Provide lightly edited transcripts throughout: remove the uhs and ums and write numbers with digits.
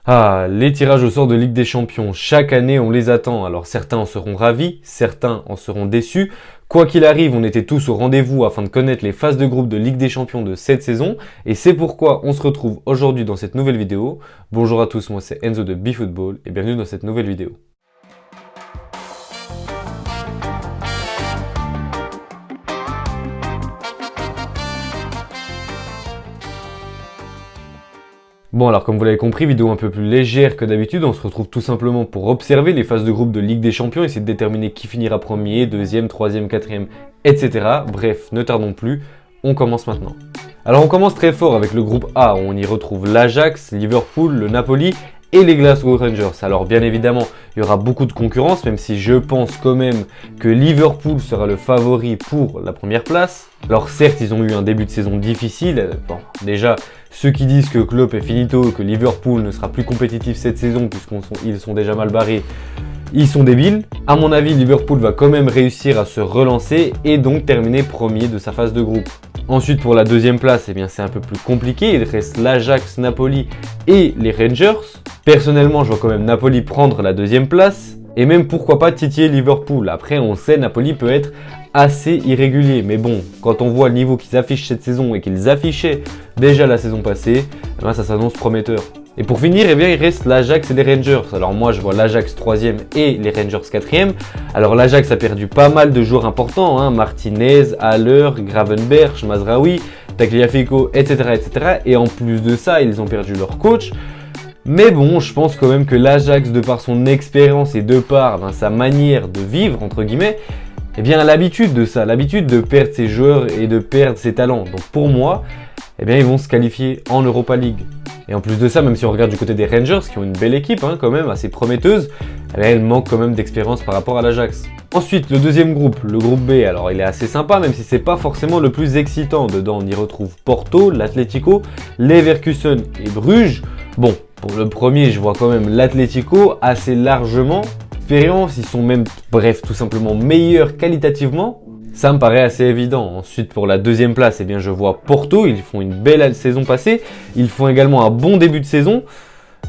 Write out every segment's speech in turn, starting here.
Ah, les tirages au sort de Ligue des Champions, chaque année on les attend, alors certains en seront ravis, certains en seront déçus. Quoi qu'il arrive, on était tous au rendez-vous afin de connaître les phases de groupe de Ligue des Champions de cette saison, et c'est pourquoi on se retrouve aujourd'hui dans cette nouvelle vidéo. Bonjour à tous, moi c'est Enzo de BeFootball, et bienvenue dans cette nouvelle vidéo. Bon alors comme vous l'avez compris, vidéo un peu plus légère que d'habitude, on se retrouve tout simplement pour observer les phases de groupe de Ligue des Champions, essayer de déterminer qui finira premier, deuxième, troisième, quatrième, etc. Bref, ne tardons plus, on commence maintenant. Alors on commence très fort avec le groupe A, où on y retrouve l'Ajax, Liverpool, le Napoli et les Glasgow Rangers. Alors bien évidemment, il y aura beaucoup de concurrence, même si je pense quand même que Liverpool sera le favori pour la première place. Alors certes, ils ont eu un début de saison difficile. Bon, déjà, ceux qui disent que Klopp est finito, que Liverpool ne sera plus compétitif cette saison puisqu'ils sont déjà mal barrés, ils sont débiles. À mon avis, Liverpool va quand même réussir à se relancer et donc terminer premier de sa phase de groupe. Ensuite, pour la deuxième place, eh bien, c'est un peu plus compliqué. Il reste l'Ajax, Napoli et les Rangers. Personnellement, je vois quand même Napoli prendre la deuxième place. Et même pourquoi pas titiller Liverpool. Après, on sait, Napoli peut être assez irrégulier. Mais bon, quand on voit le niveau qu'ils affichent cette saison et qu'ils affichaient déjà la saison passée, eh bien, ça s'annonce prometteur. Et pour finir, eh bien, il reste l'Ajax et les Rangers. Alors moi, je vois l'Ajax 3e et les Rangers 4e. Alors l'Ajax a perdu pas mal de joueurs importants, hein. Martinez, Haller, Gravenberch, Mazraoui, Tagliafico, etc., etc. Et en plus de ça, ils ont perdu leur coach. Mais bon, je pense quand même que l'Ajax, de par son expérience et de par sa manière de vivre, entre guillemets, eh bien, a l'habitude de ça, l'habitude de perdre ses joueurs et de perdre ses talents. Donc pour moi, eh bien, ils vont se qualifier en Europa League. Et en plus de ça, même si on regarde du côté des Rangers, qui ont une belle équipe, hein, quand même, assez prometteuse, eh bien, elle manque quand même d'expérience par rapport à l'Ajax. Ensuite, le deuxième groupe, le groupe B, alors il est assez sympa, même si c'est pas forcément le plus excitant. Dedans, on y retrouve Porto, l'Atlético, Leverkusen et Bruges. Bon, pour le premier, je vois quand même l'Atlético assez largement. Expérience, ils sont même, bref, tout simplement meilleurs qualitativement. Ça me paraît assez évident. Ensuite, pour la deuxième place, eh bien, je vois Porto. Ils font une belle saison passée. Ils font également un bon début de saison.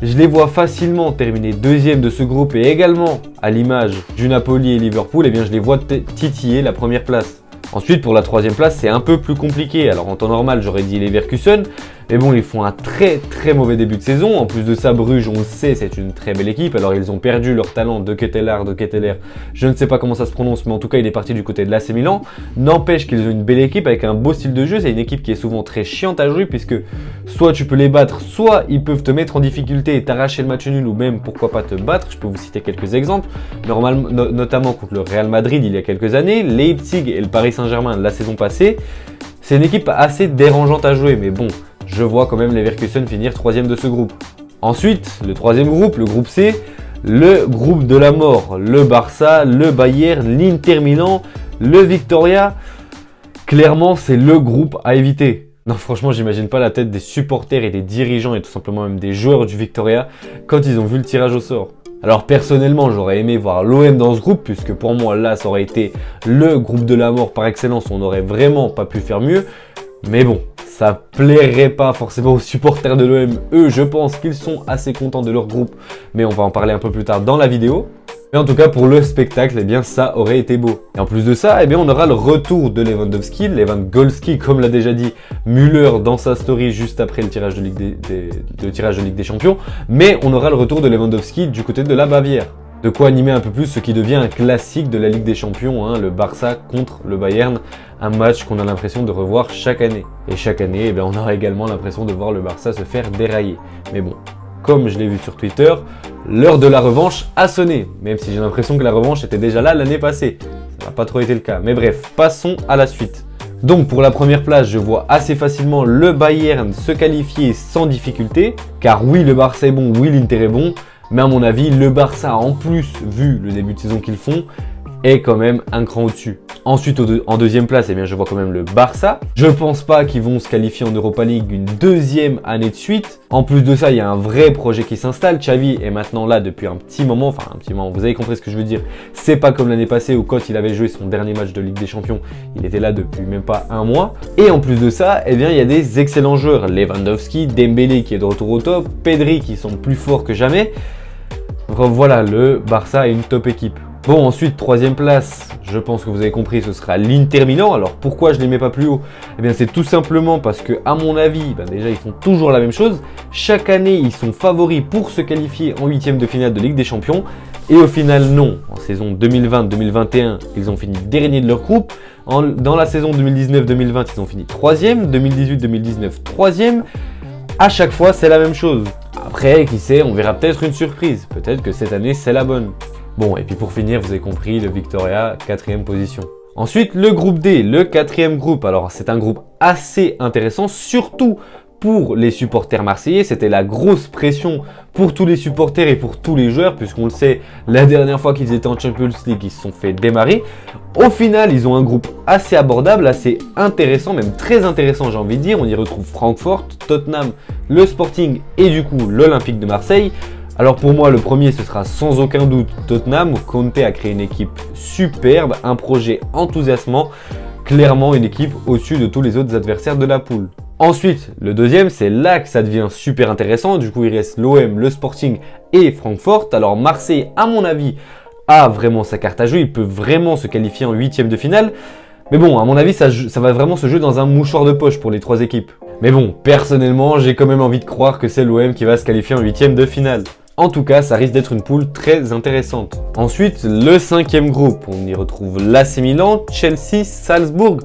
Je les vois facilement terminer deuxième de ce groupe et également, à l'image du Napoli et Liverpool, eh bien, je les vois titiller la première place. Ensuite, pour la troisième place, c'est un peu plus compliqué. Alors, en temps normal, j'aurais dit Leverkusen. Mais bon, ils font un très mauvais début de saison. En plus de ça, Bruges, on le sait, c'est une très belle équipe. Alors, ils ont perdu leur talent de Ketelaere. Je ne sais pas comment ça se prononce, mais en tout cas, il est parti du côté de l'AC Milan. N'empêche qu'ils ont une belle équipe avec un beau style de jeu. C'est une équipe qui est souvent très chiante à jouer puisque soit tu peux les battre, soit ils peuvent te mettre en difficulté et t'arracher le match nul ou même, pourquoi pas, te battre. Je peux vous citer quelques exemples. Notamment contre le Real Madrid il y a quelques années, Leipzig et le Paris Saint-Germain la saison passée. C'est une équipe assez dérangeante à jouer, mais bon, je vois quand même Leverkusen finir troisième de ce groupe. Ensuite, le troisième groupe, le groupe C, le groupe de la mort. Le Barça, le Bayern, l'Inter Milan, le Victoria. Clairement, c'est le groupe à éviter. Non, franchement, j'imagine pas la tête des supporters et des dirigeants et tout simplement même des joueurs du Victoria quand ils ont vu le tirage au sort. Alors personnellement, j'aurais aimé voir l'OM dans ce groupe puisque pour moi, là, ça aurait été le groupe de la mort par excellence. On n'aurait vraiment pas pu faire mieux. Mais bon, ça plairait pas forcément aux supporters de l'OM. Eux, je pense qu'ils sont assez contents de leur groupe. Mais on va en parler un peu plus tard dans la vidéo. Mais en tout cas, pour le spectacle, eh bien, ça aurait été beau. Et en plus de ça, eh bien, on aura le retour de Lewandowski, Lewandowski, comme l'a déjà dit Müller dans sa story juste après le tirage de Ligue des Champions. Mais on aura le retour de Lewandowski du côté de la Bavière. De quoi animer un peu plus ce qui devient un classique de la Ligue des Champions, hein, le Barça contre le Bayern, un match qu'on a l'impression de revoir chaque année. Et chaque année, eh bien, on aura également l'impression de voir le Barça se faire dérailler. Mais bon, comme je l'ai vu sur Twitter, l'heure de la revanche a sonné, même si j'ai l'impression que la revanche était déjà là l'année passée. Ça n'a pas trop été le cas, mais bref, passons à la suite. Donc pour la première place, je vois assez facilement le Bayern se qualifier sans difficulté, car oui, le Barça est bon, oui, l'Inter est bon, mais à mon avis, le Barça, en plus, vu le début de saison qu'ils font, est quand même un cran au-dessus. Ensuite, en deuxième place, eh bien, je vois quand même le Barça. Je pense pas qu'ils vont se qualifier en Europa League une deuxième année de suite. En plus de ça, il y a un vrai projet qui s'installe. Xavi est maintenant là depuis un petit moment. Enfin, un petit moment, vous avez compris ce que je veux dire. C'est pas comme l'année passée où quand il avait joué son dernier match de Ligue des Champions, il était là depuis même pas un mois. Et en plus de ça, eh bien, il y a des excellents joueurs. Lewandowski, Dembélé qui est de retour au top, Pedri qui sont plus forts que jamais. Voilà, le Barça est une top équipe. Bon, ensuite, troisième place, je pense que vous avez compris, ce sera l'Inter Milan. Alors, pourquoi je ne les mets pas plus haut? Eh bien, c'est tout simplement parce que, à mon avis, déjà, ils font toujours la même chose. Chaque année, ils sont favoris pour se qualifier en huitième de finale de Ligue des Champions. Et au final, non. En saison 2020-2021, ils ont fini dernier de leur groupe. Dans la saison 2019-2020, ils ont fini troisième. 2018-2019, troisième. À chaque fois, c'est la même chose. Après, qui sait, on verra peut-être une surprise. Peut-être que cette année, c'est la bonne. Bon, et puis pour finir, vous avez compris, le Victoria, 4e position. Ensuite, le groupe D, le 4e groupe. Alors, c'est un groupe assez intéressant, surtout pour les supporters marseillais. C'était la grosse pression pour tous les supporters et pour tous les joueurs, puisqu'on le sait, la dernière fois qu'ils étaient en Champions League, ils se sont fait démarrer. Au final, ils ont un groupe assez abordable, assez intéressant, même très intéressant, j'ai envie de dire. On y retrouve Francfort, Tottenham, le Sporting et du coup l'Olympique de Marseille. Alors pour moi, le premier, ce sera sans aucun doute Tottenham, où Conte a créé une équipe superbe, un projet enthousiasmant, clairement une équipe au-dessus de tous les autres adversaires de la poule. Ensuite, le deuxième, c'est là que ça devient super intéressant. Du coup, il reste l'OM, le Sporting et Francfort. Alors Marseille, à mon avis, a vraiment sa carte à jouer. Il peut vraiment se qualifier en huitième de finale. Mais bon, à mon avis, ça va vraiment se jouer dans un mouchoir de poche pour les trois équipes. Mais bon, personnellement, j'ai quand même envie de croire que c'est l'OM qui va se qualifier en huitième de finale. En tout cas, ça risque d'être une poule très intéressante. Ensuite, le cinquième groupe, on y retrouve l'AC Milan, Chelsea, Salzbourg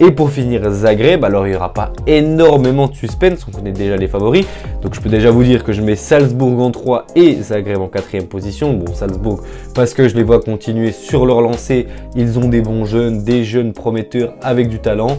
et pour finir Zagreb. Alors il n'y aura pas énormément de suspense, on connaît déjà les favoris. Donc je peux déjà vous dire que je mets Salzbourg en 3 et Zagreb en 4e position. Bon, Salzbourg parce que je les vois continuer sur leur lancée. Ils ont des bons jeunes, des jeunes prometteurs avec du talent.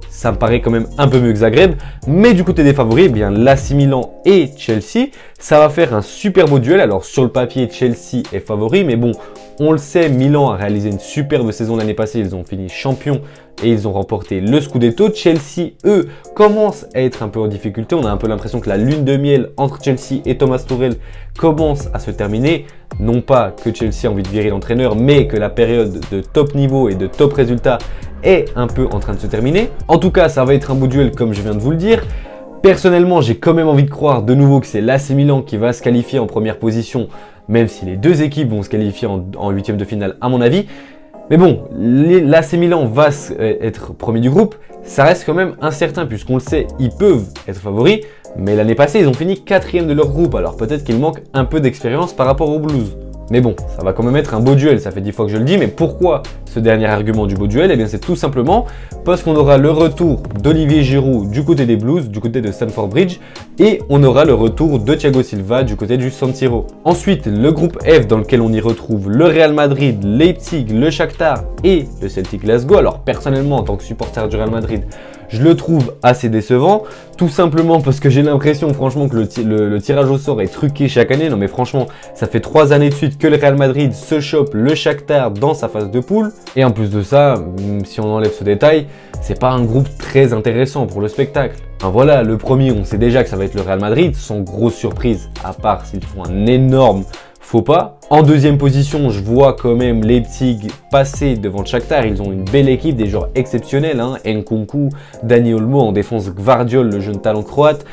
Ça me paraît quand même un peu mieux que Zagreb. Mais du côté des favoris, eh bien l'AC Milan et Chelsea, ça va faire un super beau duel. Alors sur le papier, Chelsea est favori, mais bon, on le sait, Milan a réalisé une superbe saison l'année passée. Ils ont fini champions et ils ont remporté le Scudetto. Chelsea, eux, commencent à être un peu en difficulté. On a un peu l'impression que la lune de miel entre Chelsea et Thomas Tuchel commence à se terminer. Non pas que Chelsea a envie de virer l'entraîneur, mais que la période de top niveau et de top résultats est un peu en train de se terminer. En tout cas, ça va être un beau duel comme je viens de vous le dire. Personnellement, j'ai quand même envie de croire de nouveau que c'est l'AC Milan qui va se qualifier en première position, même si les deux équipes vont se qualifier en huitième de finale à mon avis. Mais bon, l'AC Milan va être premier du groupe, ça reste quand même incertain puisqu'on le sait, ils peuvent être favoris, mais l'année passée, ils ont fini 4e de leur groupe, alors peut-être qu'il manque un peu d'expérience par rapport aux Blues. Mais bon, ça va quand même être un beau duel, ça fait 10 fois que je le dis, mais pourquoi ce dernier argument du beau duel? Eh bien c'est tout simplement parce qu'on aura le retour d'Olivier Giroud du côté des Blues, du côté de Stamford Bridge, et on aura le retour de Thiago Silva du côté du San Siro. Ensuite, le groupe F dans lequel on y retrouve le Real Madrid, Leipzig, le Shakhtar et le Celtic Glasgow. Alors personnellement, en tant que supporter du Real Madrid, je le trouve assez décevant, tout simplement parce que j'ai l'impression franchement que le tirage au sort est truqué chaque année. Non mais franchement, ça fait 3 années de suite que le Real Madrid se chope le Shakhtar dans sa phase de poule. Et en plus de ça, si on enlève ce détail, c'est pas un groupe très intéressant pour le spectacle. Enfin voilà, le premier, on sait déjà que ça va être le Real Madrid, sans grosse surprise, à part s'ils font un énorme faux pas. En deuxième position, je vois quand même Leipzig passer devant le Shakhtar. Ils ont une belle équipe, des joueurs exceptionnels, hein. Nkunku, Dani Olmo, en défense Gvardiol, le jeune talent croate.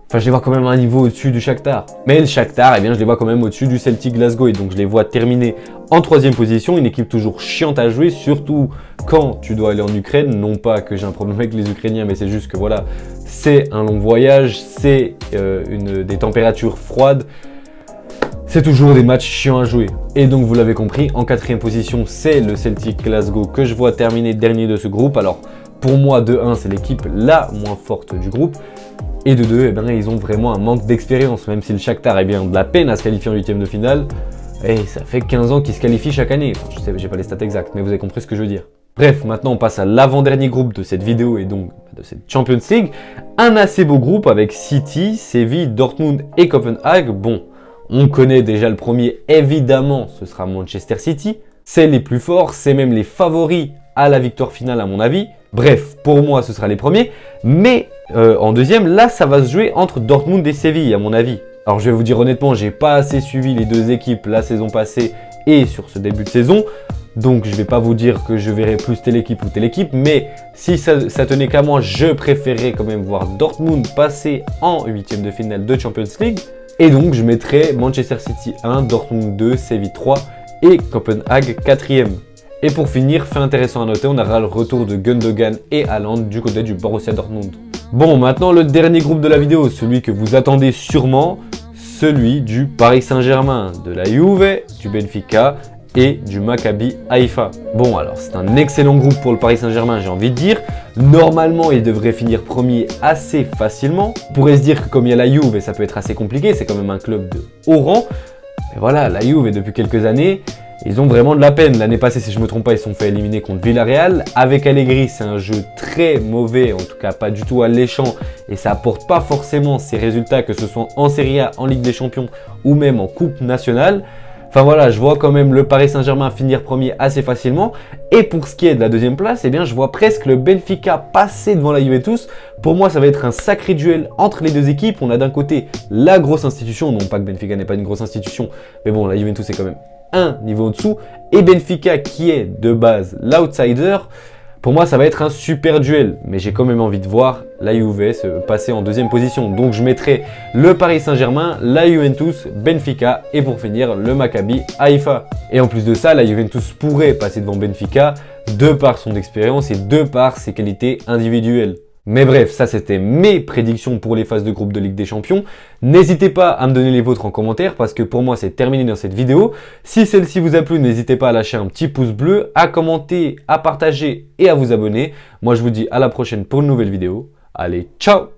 Enfin, je les vois quand même à un niveau au-dessus du Shakhtar. Mais le Shakhtar, eh bien, je les vois quand même au-dessus du Celtic Glasgow. Et donc, je les vois terminer en troisième position. Une équipe toujours chiante à jouer, surtout quand tu dois aller en Ukraine. Non pas que j'ai un problème avec les Ukrainiens, mais c'est juste que voilà, c'est un long voyage, c'est des températures froides. C'est toujours des matchs chiants à jouer. Et donc vous l'avez compris, en quatrième position, c'est le Celtic Glasgow que je vois terminer dernier de ce groupe. Alors pour moi, de 1, c'est l'équipe la moins forte du groupe. Et de 2, eh bien, ils ont vraiment un manque d'expérience. Même si le Shakhtar a bien de la peine à se qualifier en huitième de finale, et ça fait 15 ans qu'ils se qualifient chaque année. Enfin, je sais, j'ai pas les stats exactes, mais vous avez compris ce que je veux dire. Bref, maintenant on passe à l'avant-dernier groupe de cette vidéo et donc de cette Champions League. Un assez beau groupe avec City, Séville, Dortmund et Copenhague. Bon, on connaît déjà le premier, évidemment, ce sera Manchester City. C'est les plus forts, c'est même les favoris à la victoire finale à mon avis. Bref, pour moi ce sera les premiers. Mais en deuxième, là ça va se jouer entre Dortmund et Séville à mon avis. Alors je vais vous dire honnêtement, j'ai pas assez suivi les deux équipes la saison passée et sur ce début de saison. Donc je vais pas vous dire que je verrai plus telle équipe ou telle équipe. Mais si ça tenait qu'à moi, je préférerais quand même voir Dortmund passer en huitième de finale de Champions League. Et donc je mettrai Manchester City 1, Dortmund 2, Séville 3 et Copenhague 4e. Et pour finir, fait intéressant à noter, on aura le retour de Gundogan et Haaland du côté du Borussia Dortmund. Bon, maintenant le dernier groupe de la vidéo, celui que vous attendez sûrement, celui du Paris Saint-Germain, de la Juve, du Benfica et du Maccabi Haïfa. Bon, alors c'est un excellent groupe pour le Paris Saint-Germain, j'ai envie de dire. Normalement, il devrait finir premier assez facilement. On pourrait se dire que comme il y a la Juve, ça peut être assez compliqué, c'est quand même un club de haut rang. Mais voilà, la Juve, depuis quelques années, ils ont vraiment de la peine. L'année passée, si je ne me trompe pas, ils se sont fait éliminer contre Villarreal. Avec Allegri, c'est un jeu très mauvais, en tout cas pas du tout alléchant. Et ça apporte pas forcément ces résultats, que ce soit en Serie A, en Ligue des Champions ou même en Coupe nationale. Enfin voilà, je vois quand même le Paris Saint-Germain finir premier assez facilement. Et pour ce qui est de la deuxième place, eh bien, je vois presque le Benfica passer devant la Juventus. Pour moi, ça va être un sacré duel entre les deux équipes. On a d'un côté la grosse institution, non pas que Benfica n'est pas une grosse institution, mais bon, la Juventus est quand même un niveau au-dessous, et Benfica qui est de base l'outsider. Pour moi ça va être un super duel, mais j'ai quand même envie de voir la Juve se passer en deuxième position. Donc je mettrai le Paris Saint-Germain, la Juventus, Benfica et pour finir le Maccabi Haïfa. Et en plus de ça, la Juventus pourrait passer devant Benfica de par son expérience et de par ses qualités individuelles. Mais bref, ça c'était mes prédictions pour les phases de groupe de Ligue des Champions. N'hésitez pas à me donner les vôtres en commentaire parce que pour moi c'est terminé dans cette vidéo. Si celle-ci vous a plu, n'hésitez pas à lâcher un petit pouce bleu, à commenter, à partager et à vous abonner. Moi je vous dis à la prochaine pour une nouvelle vidéo. Allez, ciao!